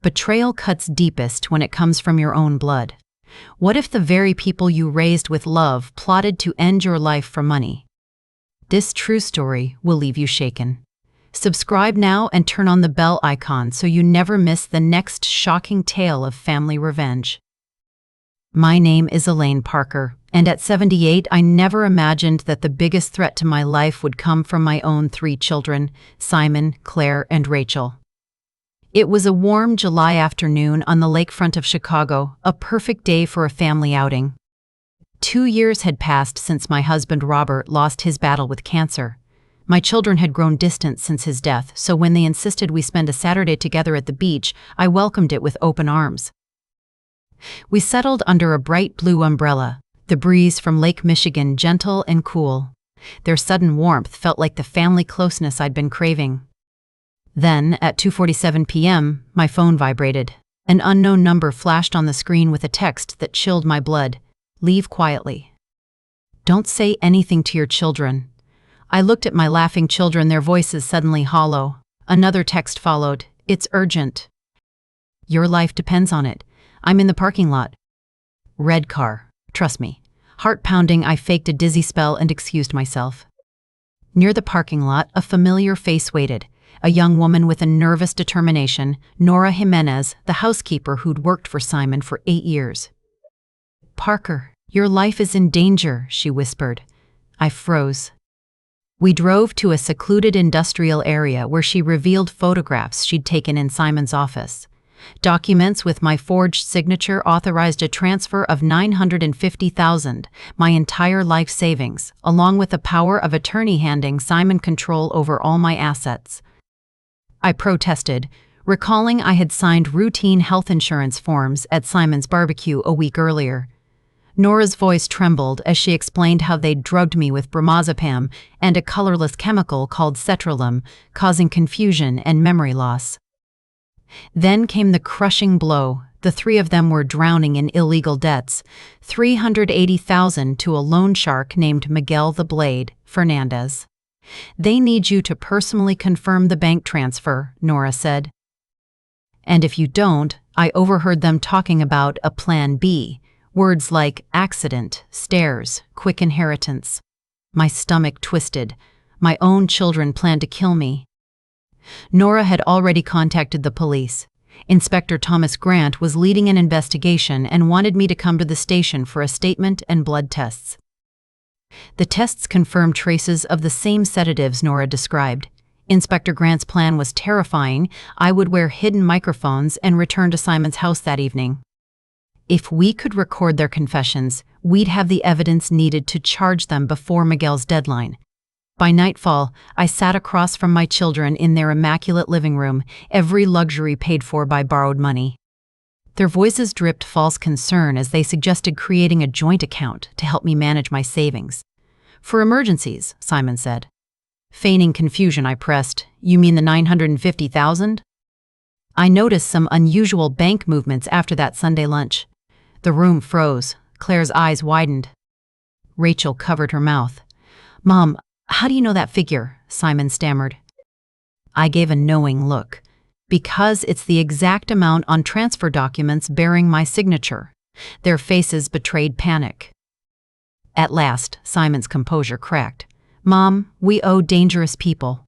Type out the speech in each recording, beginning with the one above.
Betrayal cuts deepest when it comes from your own blood. What if the very people you raised with love plotted to end your life for money? This true story will leave you shaken. Subscribe now and turn on the bell icon so you never miss the next shocking tale of family revenge. My name is Elaine Parker, and at 78 I never imagined that the biggest threat to my life would come from my own 3 children, Simon, Claire, and Rachel. It was a warm July afternoon on the lakefront of Chicago, a perfect day for a family outing. 2 years had passed since my husband Robert lost his battle with cancer. My children had grown distant since his death, so when they insisted we spend a Saturday together at the beach, I welcomed it with open arms. We settled under a bright blue umbrella, the breeze from Lake Michigan gentle and cool. Their sudden warmth felt like the family closeness I'd been craving. Then, at 2:47 p.m., my phone vibrated. An unknown number flashed on the screen with a text that chilled my blood. Leave quietly. Don't say anything to your children. I looked at my laughing children, their voices suddenly hollow. Another text followed. It's urgent. Your life depends on it. I'm in the parking lot. Red car. Trust me. Heart pounding, I faked a dizzy spell and excused myself. Near the parking lot, a familiar face waited. A young woman with a nervous determination, Nora Jimenez, the housekeeper who'd worked for Simon for 8 years. Parker, your life is in danger, she whispered. I froze. We drove to a secluded industrial area where she revealed photographs she'd taken in Simon's office. Documents with my forged signature authorized a transfer of $950,000, my entire life savings, along with a power of attorney handing Simon control over all my assets. I protested, recalling I had signed routine health insurance forms at Simon's barbecue a week earlier. Nora's voice trembled as she explained how they'd drugged me with bromazepam and a colorless chemical called sertraline, causing confusion and memory loss. Then came the crushing blow. The 3 of them were drowning in illegal debts, $380,000 to a loan shark named Miguel the Blade Fernandez. They need you to personally confirm the bank transfer, Nora said. And if you don't, I overheard them talking about a plan B, words like accident, stairs, quick inheritance. My stomach twisted. My own children planned to kill me. Nora had already contacted the police. Inspector Thomas Grant was leading an investigation and wanted me to come to the station for a statement and blood tests. The tests confirmed traces of the same sedatives Nora described. Inspector Grant's plan was terrifying. I would wear hidden microphones and return to Simon's house that evening. If we could record their confessions, we'd have the evidence needed to charge them before Miguel's deadline. By nightfall, I sat across from my children in their immaculate living room, every luxury paid for by borrowed money. Their voices dripped false concern as they suggested creating a joint account to help me manage my savings. For emergencies, Simon said. Feigning confusion, I pressed, You mean the $950,000? I noticed some unusual bank movements after that Sunday lunch. The room froze. Claire's eyes widened. Rachel covered her mouth. Mom, how do you know that figure? Simon stammered. I gave a knowing look. Because it's the exact amount on transfer documents bearing my signature. Their faces betrayed panic. At last, Simon's composure cracked. Mom, we owe dangerous people.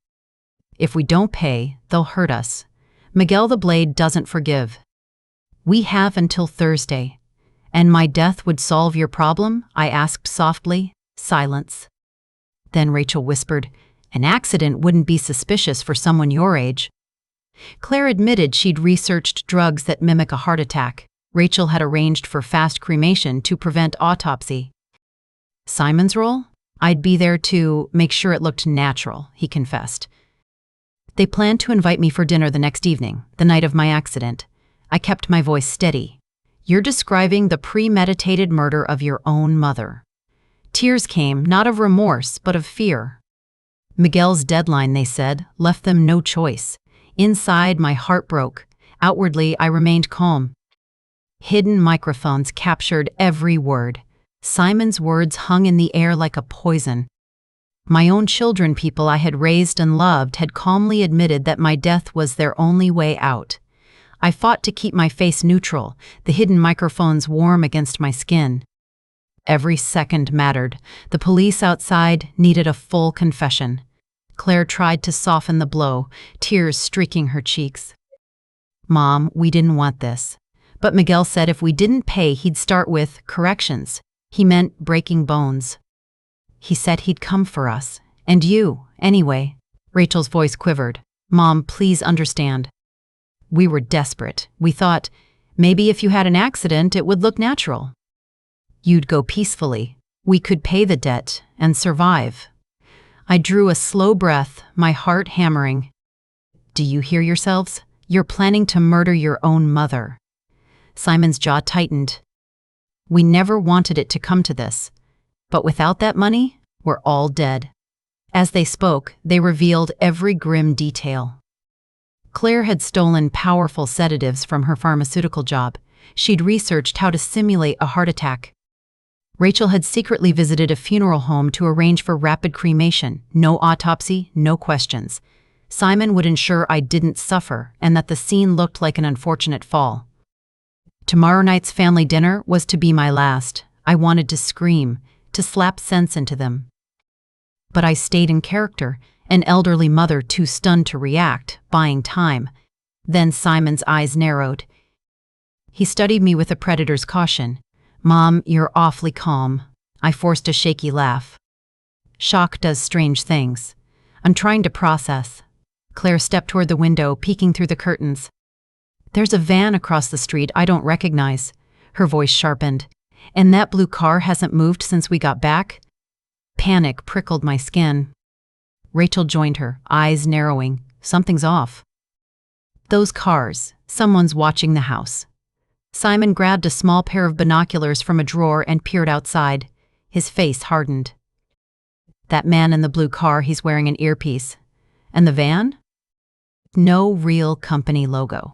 If we don't pay, they'll hurt us. Miguel the Blade doesn't forgive. We have until Thursday. And my death would solve your problem? I asked softly. Silence. Then Rachel whispered, An accident wouldn't be suspicious for someone your age. Claire admitted she'd researched drugs that mimic a heart attack. Rachel had arranged for fast cremation to prevent autopsy. Simon's role? I'd be there to make sure it looked natural, he confessed. They planned to invite me for dinner the next evening, the night of my accident. I kept my voice steady. You're describing the premeditated murder of your own mother. Tears came, not of remorse, but of fear. Miguel's deadline, they said, left them no choice. Inside, my heart broke. Outwardly, I remained calm. Hidden microphones captured every word. Simon's words hung in the air like a poison. My own children, people I had raised and loved, had calmly admitted that my death was their only way out. I fought to keep my face neutral, the hidden microphones warm against my skin. Every second mattered. The police outside needed a full confession. Claire tried to soften the blow, tears streaking her cheeks. "Mom, we didn't want this. But Miguel said if we didn't pay, he'd start with corrections. He meant breaking bones. He said he'd come for us. And you, anyway." Rachel's voice quivered. "Mom, please understand. We were desperate. We thought, maybe if you had an accident, it would look natural. You'd go peacefully. We could pay the debt and survive." I drew a slow breath, my heart hammering. "Do you hear yourselves? You're planning to murder your own mother." Simon's jaw tightened. "We never wanted it to come to this. But without that money, we're all dead." As they spoke, they revealed every grim detail. Claire had stolen powerful sedatives from her pharmaceutical job. She'd researched how to simulate a heart attack. Rachel had secretly visited a funeral home to arrange for rapid cremation, no autopsy, no questions. Simon would ensure I didn't suffer and that the scene looked like an unfortunate fall. Tomorrow night's family dinner was to be my last. I wanted to scream, to slap sense into them. But I stayed in character, an elderly mother too stunned to react, buying time. Then Simon's eyes narrowed. He studied me with a predator's caution. "Mom, you're awfully calm." I forced a shaky laugh. Shock does strange things. I'm trying to process. Claire stepped toward the window, peeking through the curtains. "There's a van across the street I don't recognize." Her voice sharpened. "And that blue car hasn't moved since we got back." Panic prickled my skin. Rachel joined her, eyes narrowing. "Something's off." "Those cars. Someone's watching the house." Simon grabbed a small pair of binoculars from a drawer and peered outside. His face hardened. "That man in the blue car, he's wearing an earpiece. And the van? No real company logo."